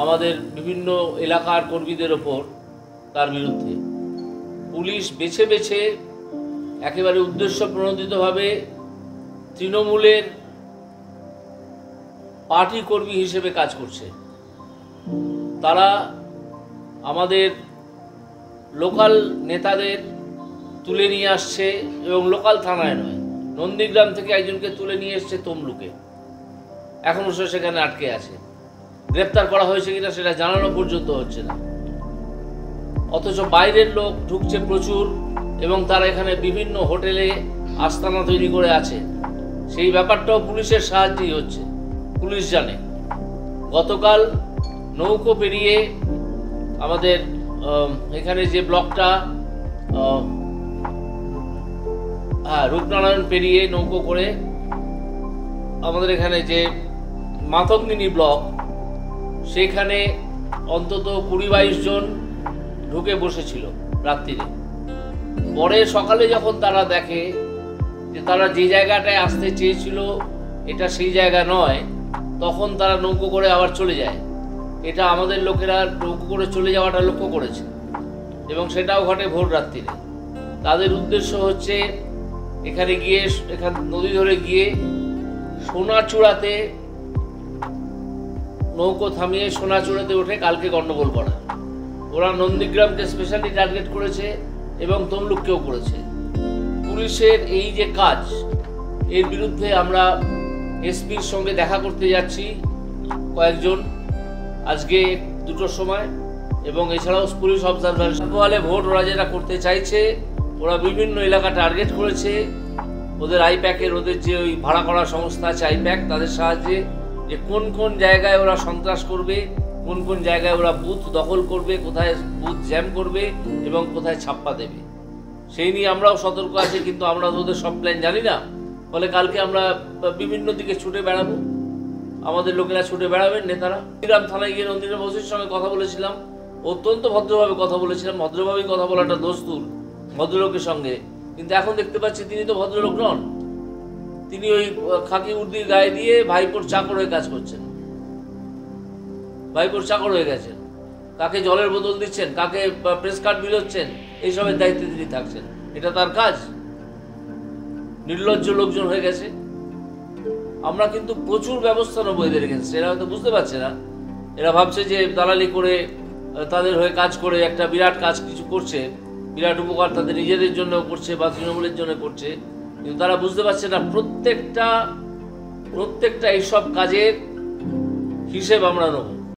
আমাদের বিভিন্ন এলাকার কর্মীদের ওপর তার বিরুদ্ধে। পুলিশ বেছে বেছে একেবারে উদ্দেশ্য প্রণোদিতভাবে তৃণমূলের পার্টি কর্মী হিসেবে কাজ করছে। তারা আমাদের লোকাল নেতাদের তুলে নিয়ে আসছে, এবং লোকাল থানায় নয়, নন্দীগ্রাম থেকে একজনকে তুলে নিয়ে এসছে তমলুকে, এখনও সে সেখানে আটকে আছে। গ্রেপ্তার করা হয়েছে কিনা সেটা জানানো পর্যন্ত হচ্ছে না, অথচ বাইরের লোক ঢুকছে প্রচুর, এবং তারা এখানে বিভিন্ন হোটেলে আস্তানা তৈরি করে আছে। সেই ব্যাপারটাও পুলিশের সাহায্যেই হচ্ছে, পুলিশ জানে। গতকাল নৌকো পেরিয়ে আমাদের এখানে যে ব্লকটা, রূপনারায়ণ পেরিয়ে নৌকো করে আমাদের এখানে যে মাতঙ্গিনী ব্লক, সেখানে অন্তত 20-22 জন ঢুকে বসেছিল রাত্রিরে। পরে সকালে যখন তারা দেখে যে তারা যে জায়গাটায় আসতে চেয়েছিল এটা সেই জায়গা নয়, তখন তারা নৌকো করে আবার চলে যায়। এটা আমাদের লোকেরা নৌকো করে চলে যাওয়াটা লক্ষ্য করেছে, এবং সেটাও ঘটে ভোর রাত্রিরে। তাদের উদ্দেশ্য হচ্ছে এখানে গিয়ে, এখান নদী ধরে গিয়ে সোনাচূড়াতে নৌকো থামিয়ে সোনাচূড়াতে উঠে কালকে গন্ডগোল করা। ওরা নন্দীগ্রামকে স্পেশালি টার্গেট করেছে এবং তমলুককেও করেছে। পুলিশের এই যে কাজ, এর বিরুদ্ধে আমরা এসপির সঙ্গে দেখা করতে যাচ্ছি কয়েকজন আজকে 2টোর সময়, এবং এছাড়াও পুলিশ অবজারভার বলে ভোট ওরা যেটা করতে চাইছে, ওরা বিভিন্ন এলাকা টার্গেট করেছে। ওদের আইপ্যাকের, ওদের যে ওই ভাড়া করা সংস্থা আছে আইপ্যাক, তাদের সাহায্যে যে কোন কোন জায়গায় ওরা সন্ত্রাস করবে, কোন কোন জায়গায় ওরা বুথ দখল করবে, কোথায় বুথ জ্যাম করবে এবং কোথায় ছাপ্পা দেবে, সেই নিয়ে আমরাও সতর্ক আছি। কিন্তু আমরা তো ওদের সব প্ল্যান জানি না, ফলে কালকে আমরা বিভিন্ন দিকে ছুটে বেড়াবো, আমাদের লোকেরা ছুটে বেড়াবেন, নেতারা। নন্দীগ্রাম থানায় গিয়ে নন্দীগ্রাম ওসির সঙ্গে কথা বলেছিলাম, অত্যন্ত ভদ্রভাবে কথা বলেছিলাম। ভদ্রভাবেই কথা বলাটা দস্তুর ভদ্রলোকের সঙ্গে, কিন্তু এখন দেখতে পাচ্ছি তিনি তো ভদ্রলোক নন, তিনি ওই খাকি উর্দির গায়ে দিয়ে ভাইপোর চাকর হয়ে কাজ করছেন। ভাইপোর চাকর হয়ে গেছেন, কাকে জলের বোতল দিচ্ছেন, কাকে প্রেস কার্ড বিলোচ্ছেন, এইসবের দায়িত্বে তিনি থাকছেন। এটা তার কাজ। নির্লজ্জ লোকজন হয়ে গেছে। আমরা কিন্তু প্রচুর ব্যবস্থা নেবো এদের ক্ষেত্রে, এরা হয়তো বুঝতে পারছে না। এরা ভাবছে যে দালালি করে, তাদের হয়ে কাজ করে একটা বিরাট কাজ কিছু করছে, বিরাট উপকার তাদের নিজেদের জন্য করছে বা তৃণমূলের জন্য করছে, কিন্তু তারা বুঝতে পারছে না প্রত্যেকটা এইসব কাজের হিসেব আমরা নেব।